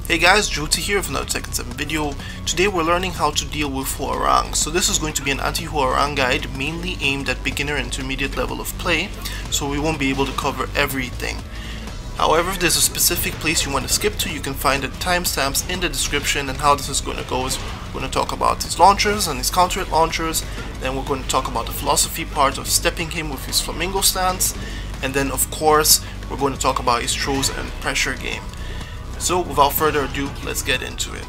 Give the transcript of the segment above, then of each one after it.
Hey guys, Jehuty here with another Tekken 7 video. Today we're learning how to deal with Hwoarang. So this is going to be an anti-Hwoarang guide mainly aimed at beginner and intermediate level of play, so we won't be able to cover everything. However, if there's a specific place you want to skip to, you can find the timestamps in the description, and how this is going to go is we're going to talk about his launchers and his counter hit launchers, then we're going to talk about the philosophy part of stepping him with his Flamingo stance, and then of course we're going to talk about his throws and pressure game. So without further ado, let's get into it.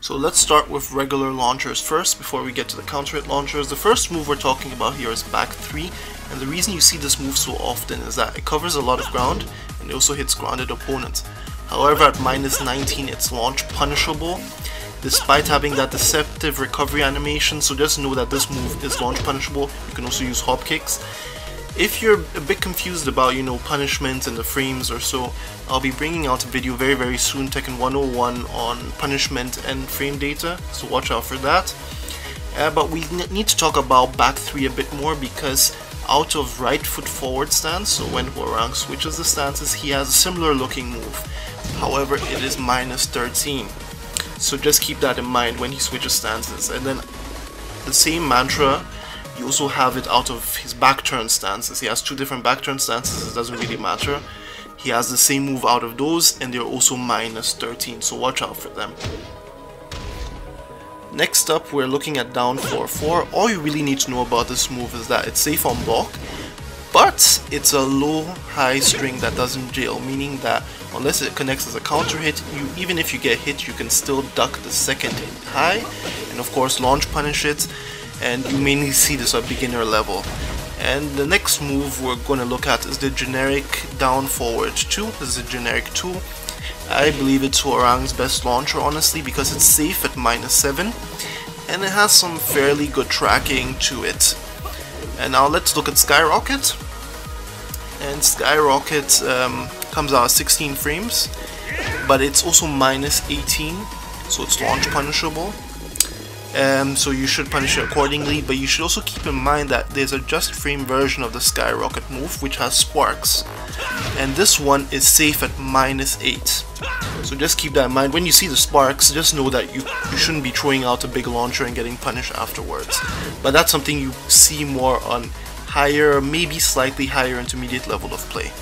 So let's start with regular launchers first before we get to the counter hit launchers. The first move we're talking about here is back 3, and the reason you see this move so often is that it covers a lot of ground and it also hits grounded opponents. However, at -19 it's launch punishable despite having that deceptive recovery animation, so just know that this move is launch punishable. You can also use hop kicks. If you're a bit confused about, punishment and the frames or so, I'll be bringing out a video very soon, Tekken 101, on punishment and frame data, so watch out for that. But we need to talk about back 3 a bit more, because out of right foot forward stance, so when Hwoarang switches the stances, he has a similar looking move. However, it is -13. So just keep that in mind when he switches stances. And then the same mantra, you also have it out of his back turn stances. He has 2 different back turn stances, it doesn't really matter. He has the same move out of those, and they're also -13, so watch out for them. Next up, we're looking at down 4-4. All you really need to know about this move is that it's safe on block, but it's a low-high string that doesn't jail, meaning that unless it connects as a counter hit, even if you get hit, you can still duck the second hit high, and of course launch punish it. And you mainly see this at beginner level. And the next move we're going to look at is the generic down forward 2. This is a generic 2. I believe it's Hwoarang's best launcher, honestly, because it's safe at -7 and it has some fairly good tracking to it. And now let's look at Skyrocket. And Skyrocket comes out at 16 frames, but it's also -18, so it's launch punishable. So you should punish it accordingly, but you should also keep in mind that there's a just frame version of the Skyrocket move which has sparks, and this one is safe at -8. So just keep that in mind. When you see the sparks, just know that you shouldn't be throwing out a big launcher and getting punished afterwards. But that's something you see more on higher, maybe slightly higher intermediate level of play.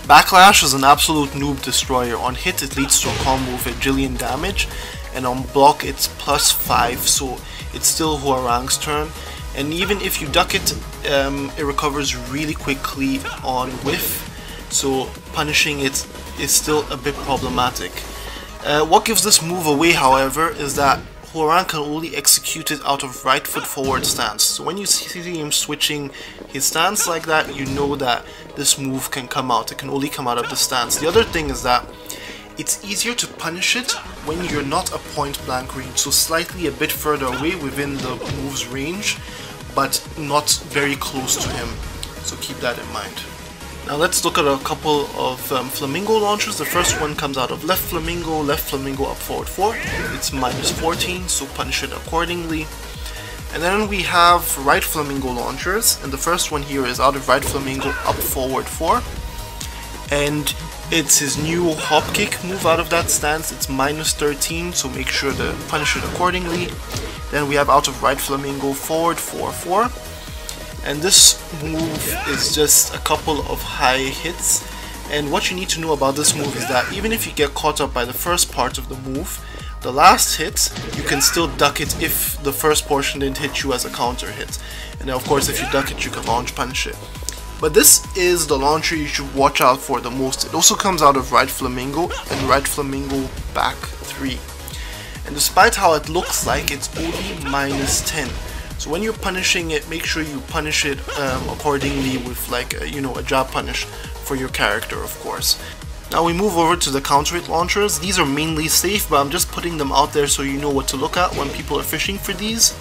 Backlash is an absolute noob destroyer. On hit it leads to a combo of a jillion damage, and on block it's +5, so it's still Hwoarang's turn. And even if you duck it, it recovers really quickly on whiff, so punishing it is still a bit problematic. What gives this move away, however, is that Hwoarang can only execute it out of right foot forward stance. So when you see him switching his stance like that, you know that this move can come out. It can only come out of the stance. The other thing is that it's easier to punish it when you're not a point blank range, so slightly a bit further away within the move's range, but not very close to him, so keep that in mind. Now let's look at a couple of Flamingo launchers. The first one comes out of left Flamingo up forward 4. It's -14, so punish it accordingly. And then we have right Flamingo launchers, and the first one here is out of right Flamingo up forward 4. And it's his new hop kick move out of that stance. It's -13, so make sure to punish it accordingly. Then we have out of right Flamingo forward 4-4. And this move is just a couple of high hits. And what you need to know about this move is that even if you get caught up by the first part of the move, the last hit, you can still duck it if the first portion didn't hit you as a counter hit. And then of course if you duck it, you can launch punish it. But this is the launcher you should watch out for the most. It also comes out of right Flamingo and right Flamingo back 3. And despite how it looks like, it's only -10. So when you're punishing it, make sure you punish it accordingly with like a jab punish for your character, of course. Now we move over to the counter hit launchers. These are mainly safe, but I'm just putting them out there so you know what to look at when people are fishing for these.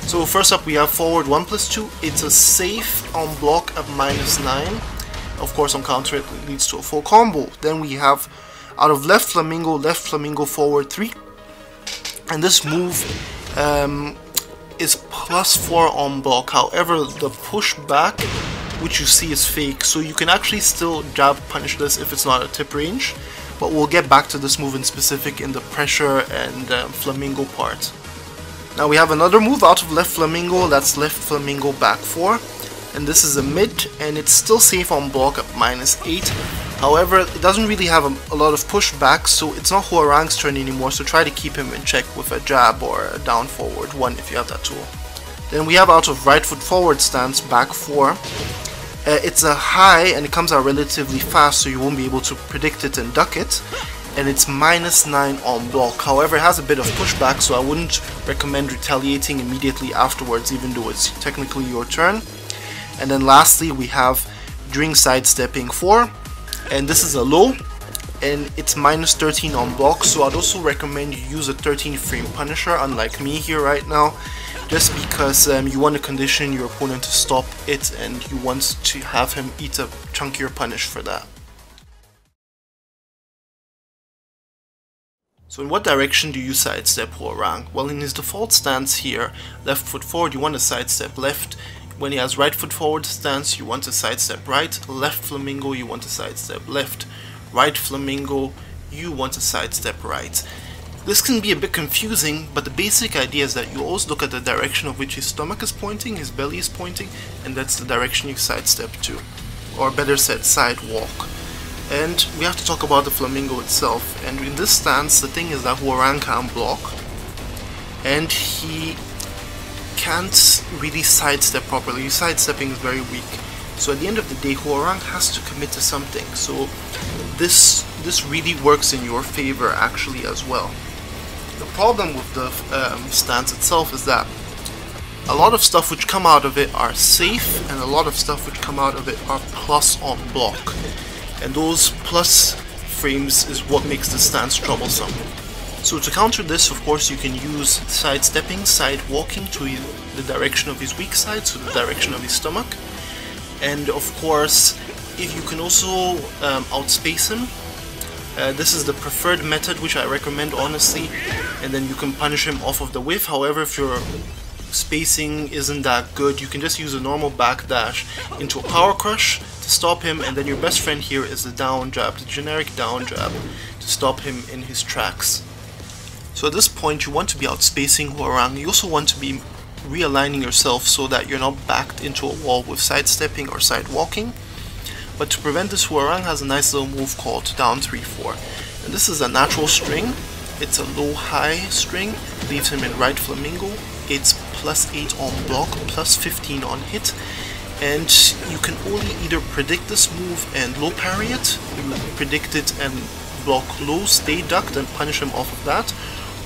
So first up we have forward 1+2. It's a safe on block at -9. Of course on counter it leads to a full combo. Then we have out of left Flamingo forward 3. And this move is +4 on block. However, the push back which you see is fake, so you can actually still jab punish this if it's not a tip range, but we'll get back to this move in specific in the pressure and Flamingo part. Now we have another move out of left Flamingo, that's left Flamingo back 4, and this is a mid, and it's still safe on block at -8. However, it doesn't really have a lot of pushback, so it's not Hwoarang's turn anymore, so try to keep him in check with a jab or a down forward 1 if you have that tool. Then we have out of right foot forward stance back 4. It's a high and it comes out relatively fast, so you won't be able to predict it and duck it. And it's -9 on block. However, it has a bit of pushback, so I wouldn't recommend retaliating immediately afterwards, even though it's technically your turn. And then lastly, we have during sidestepping 4, and this is a low, and it's -13 on block, so I'd also recommend you use a 13 frame punisher, unlike me here right now, just because you want to condition your opponent to stop it, and you want to have him eat a chunkier punish for that. So in what direction do you sidestep Hwoarang? Well, in his default stance here, left foot forward, you want to sidestep left. When he has right foot forward stance, you want to sidestep right. Left Flamingo, you want to sidestep left. Right Flamingo, you want to sidestep right. This can be a bit confusing, but the basic idea is that you always look at the direction of which his stomach is pointing, his belly is pointing, and that's the direction you sidestep to. Or better said, sidewalk. And we have to talk about the Flamingo itself, and in this stance the thing is that Hwoarang can't block, and he can't really sidestep properly. His sidestepping is very weak, so at the end of the day Hwoarang has to commit to something, so this really works in your favor actually as well. The problem with the stance itself is that a lot of stuff which come out of it are safe, and a lot of stuff which come out of it are plus on block. And those plus frames is what makes the stance troublesome. So to counter this, of course, you can use sidestepping, side walking to the direction of his weak side, so the direction of his stomach. And of course, if you can also outspace him, this is the preferred method, which I recommend honestly, and then you can punish him off of the whiff. However, if your spacing isn't that good, you can just use a normal backdash into a power crush to stop him, and then your best friend here is the down jab, the generic down jab, to stop him in his tracks. So at this point you want to be outspacing Hwoarang. You also want to be realigning yourself so that you're not backed into a wall with sidestepping or sidewalking. But to prevent this, Hwoarang has a nice little move called down 3-4. And this is a natural string. It's a low-high string, leaves him in right Flamingo. It's +8 on block, +15 on hit, and you can only either predict this move and low parry it, predict it and block low, stay ducked and punish him off of that,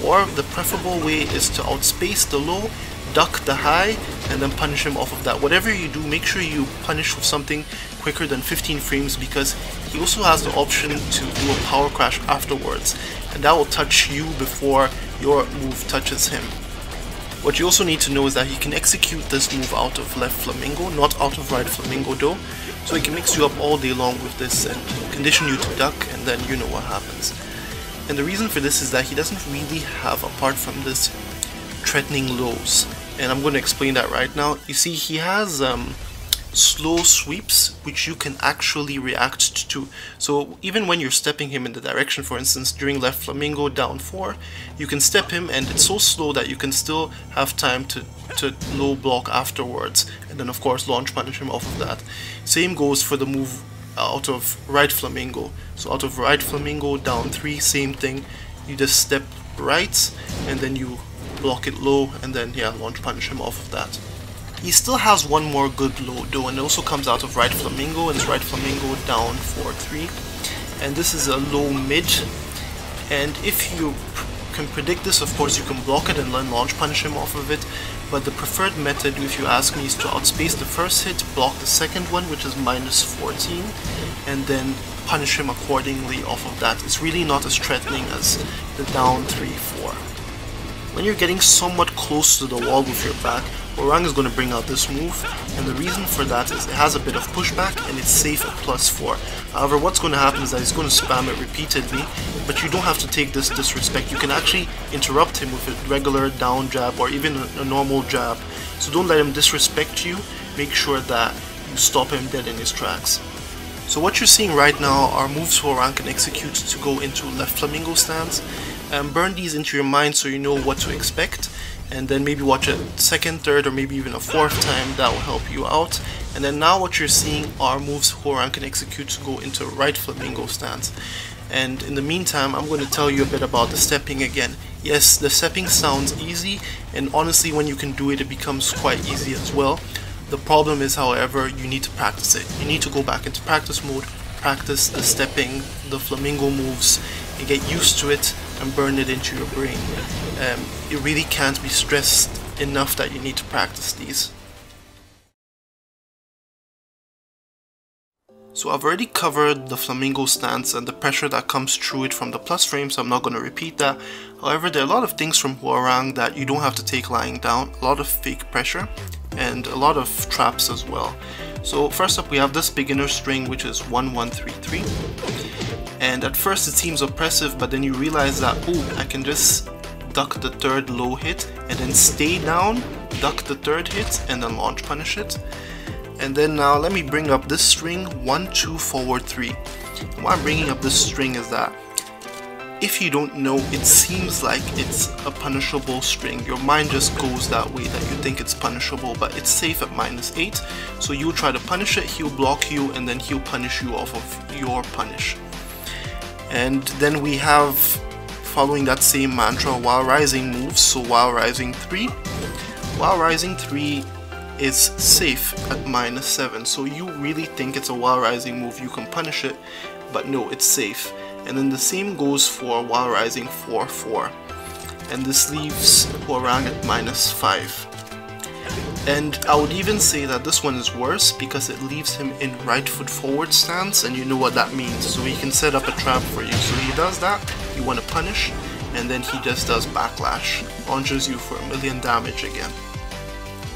or the preferable way is to outspace the low, duck the high, and then punish him off of that. Whatever you do, make sure you punish with something quicker than 15 frames, because he also has the option to do a power crash afterwards, and that will touch you before your move touches him. What you also need to know is that he can execute this move out of left Flamingo, not out of right Flamingo though, so he can mix you up all day long with this and condition you to duck, and then you know what happens. And the reason for this is that he doesn't really have, apart from this, threatening lows, and I'm going to explain that right now. You see, he has slow sweeps which you can actually react to. So even when you're stepping him in the direction, for instance during left Flamingo down 4, you can step him and it's so slow that you can still have time to low block afterwards, and then of course launch punish him off of that. Same goes for the move out of right Flamingo. So out of right Flamingo down 3, same thing, you just step right and then you block it low, and then yeah, launch punish him off of that. He still has one more good low though, and it also comes out of right Flamingo, and it's right Flamingo down 4-3, and this is a low mid, and if you can predict this, of course you can block it and then launch punish him off of it, but the preferred method, if you ask me, is to outspace the first hit, block the second one, which is -14, and then punish him accordingly off of that. It's really not as threatening as the down 3-4. When you're getting somewhat close to the wall with your back, Hwoarang is going to bring out this move, and the reason for that is it has a bit of pushback and it's safe at +4. However, what's going to happen is that he's going to spam it repeatedly, but you don't have to take this disrespect. You can actually interrupt him with a regular down jab or even a normal jab. So don't let him disrespect you. Make sure that you stop him dead in his tracks. So what you're seeing right now are moves Hwoarang can execute to go into left Flamingo stance. Burn these into your mind so you know what to expect, and then maybe watch a second, third, or maybe even a fourth time. That will help you out. And then now what you're seeing are moves Hwoarang can execute to go into right Flamingo stance. And in the meantime, I'm going to tell you a bit about the stepping again. Yes, the stepping sounds easy, and honestly when you can do it, it becomes quite easy as well. The problem is, however, you need to practice it. You need to go back into practice mode, practice the stepping, the Flamingo moves, and get used to it and burn it into your brain. You really can't be stressed enough that you need to practice these. So I've already covered the Flamingo stance and the pressure that comes through it from the plus frame, so I'm not going to repeat that. However, there are a lot of things from Hwoarang that you don't have to take lying down, a lot of fake pressure and a lot of traps as well. So first up we have this beginner string, which is 1133, and at first it seems oppressive, but then you realize that, oh, I can just duck the third low hit and then stay down, duck the third hit, and then launch punish it. And then now let me bring up this string 1, 2, forward 3. And why I'm bringing up this string is that if you don't know, it seems like it's a punishable string. Your mind just goes that way, that you think it's punishable, but it's safe at -8. So you try to punish it, he'll block you, and then he'll punish you off of your punish. And then we have, following that same mantra, while rising moves. So while rising 3. While rising 3 is safe at -7, so you really think it's a while rising move, you can punish it, but no, it's safe. And then the same goes for while rising 4-4, and this leaves Hwoarang at -5. And I would even say that this one is worse because it leaves him in right foot forward stance, and you know what that means, so he can set up a trap for you. So he does that, you want to punish, and then he just does backlash, launches you for 1,000,000 damage again.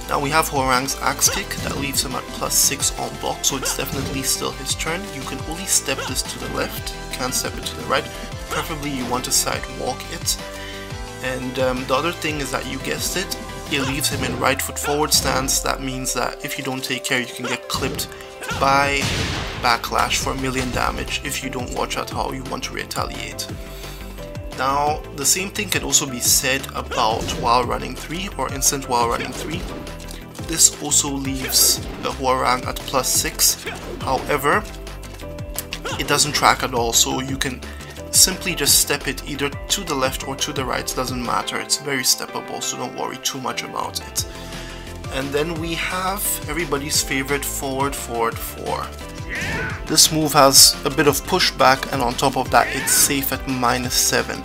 Now we have Hwoarang's axe kick that leaves him at +6 on block, so it's definitely still his turn. You can only step this to the left, you can't step it to the right. Preferably you want to sidewalk it. And the other thing is that, you guessed it, it leaves him in right foot forward stance. That means that if you don't take care, you can get clipped by backlash for 1,000,000 damage if you don't watch out how you want to retaliate. Now, the same thing can also be said about while running 3 or instant while running 3. This also leaves the Hwoarang at +6. However, it doesn't track at all, so you can simply just step it either to the left or to the right, doesn't matter. It's very steppable, so don't worry too much about it. And then we have everybody's favorite forward 4. This move has a bit of pushback, and on top of that it's safe at -7.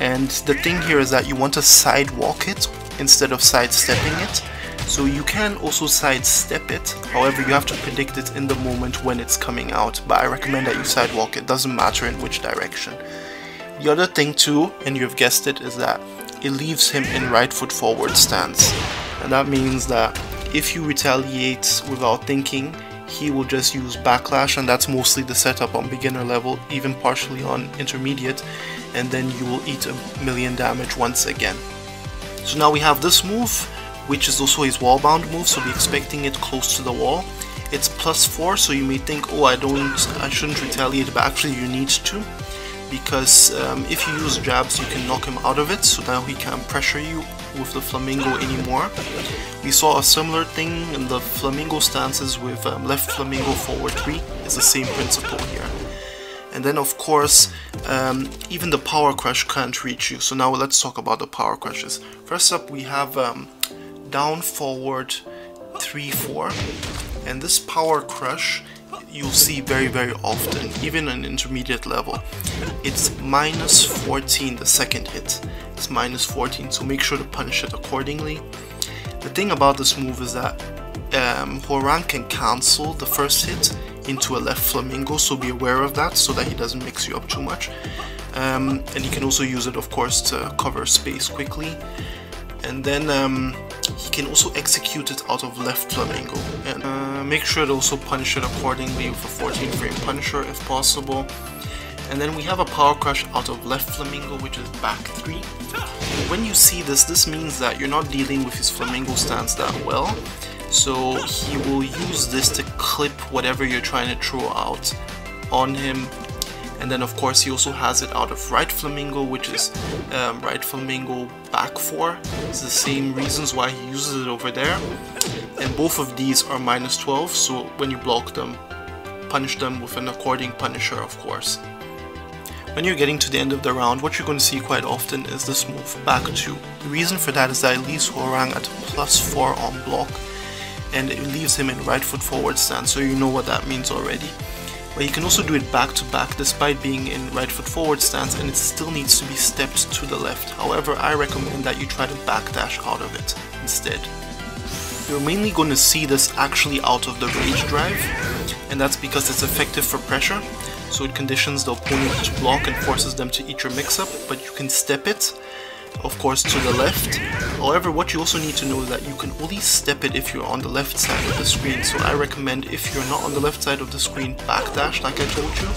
And the thing here is that you want to sidewalk it instead of sidestepping it. So you can also sidestep it, however you have to predict it in the moment when it's coming out, but I recommend that you sidewalk it, doesn't matter in which direction. The other thing too, and you've guessed it, is that it leaves him in right foot forward stance. And that means that if you retaliate without thinking, he will just use backlash, and that's mostly the setup on beginner level, even partially on intermediate, and then you will eat 1,000,000 damage once again. So now we have this move, which is also his wall bound move, so be expecting it close to the wall. It's +4, so you may think, oh, I shouldn't retaliate, but actually you need to, because if you use jabs you can knock him out of it, so now he can't pressure you with the Flamingo anymore. We saw a similar thing in the Flamingo stances with left Flamingo forward 3. It's the same principle here. And then of course, even the power crush can't reach you. So now let's talk about the power crushes. First up we have down forward 3-4, and this power crush you'll see very often, even in intermediate level. It's -14 the second hit. It's -14, so make sure to punish it accordingly. The thing about this move is that Hwoarang can cancel the first hit into a left Flamingo, so be aware of that so that he doesn't mix you up too much. And you can also use it of course to cover space quickly. And then he can also execute it out of left Flamingo, and make sure to also punish it accordingly with a 14 frame punisher if possible. And then we have a power crush out of left Flamingo, which is back 3. When you see this, this means that you're not dealing with his Flamingo stance that well, So he will use this to clip whatever you're trying to throw out on him. And then of course he also has it out of right Flamingo, which is right Flamingo back 4. It's the same reasons why he uses it over there. And both of these are -12, so when you block them, punish them with an according punisher, of course. When you're getting to the end of the round, what you're going to see quite often is this move, back 2. The reason for that is that it leaves Hwoarang at +4 on block, and it leaves him in right foot forward stance, so you know what that means already. But you can also do it back to back despite being in right foot forward stance, and it still needs to be stepped to the left. However, I recommend that you try to backdash out of it instead. You're mainly going to see this actually out of the rage drive, and that's because it's effective for pressure, so it conditions the opponent to block and forces them to eat your mix-up, but you can step it, of course, to the left. However, what you also need to know is that you can only step it if you're on the left side of the screen, so I recommend, if you're not on the left side of the screen, backdash like I told you.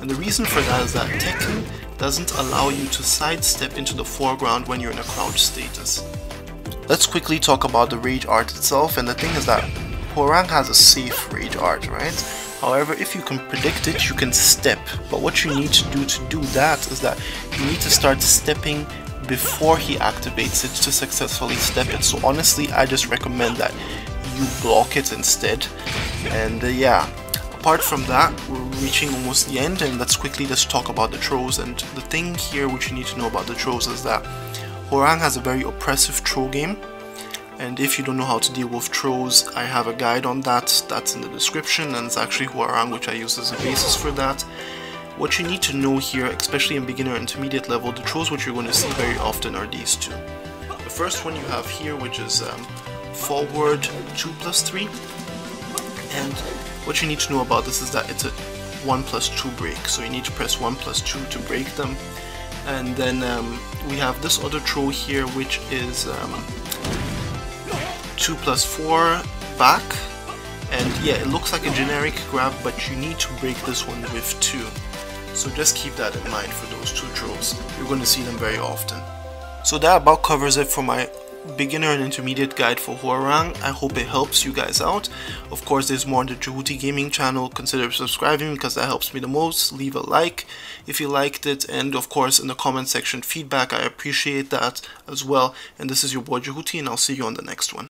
And the reason for that is that Tekken doesn't allow you to sidestep into the foreground when you're in a crouch status. Let's quickly talk about the rage art itself, and the thing is that Hwoarang has a safe rage art, right? However, if you can predict it, you can step, but what you need to do that is that you need to start stepping before he activates it to successfully step it. So honestly, I just recommend that you block it instead. And yeah, apart from that, we're reaching almost the end, and let's quickly just talk about the throws. And the thing here which you need to know about the throws is that Hwoarang has a very oppressive throw game, and if you don't know how to deal with throws, I have a guide on that, that's in the description, and it's actually Hwoarang which I use as a basis for that. What you need to know here, especially in beginner and intermediate level, the throws which you're going to see very often are these two. The first one you have here, which is forward 2+3, and what you need to know about this is that it's a 1+2 break, so you need to press 1+2 to break them. And then we have this other throw here, which is 2+4 back, and yeah, it looks like a generic grab, but you need to break this one with 2. So just keep that in mind for those two throws. You're going to see them very often. So that about covers it for my beginner and intermediate guide for Hwoarang. I hope it helps you guys out. Of course, there's more on the Jehuty Gaming channel. Consider subscribing because that helps me the most. Leave a like if you liked it, and of course in the comment section feedback, I appreciate that as well. And this is your boy Jehuty, and I'll see you on the next one.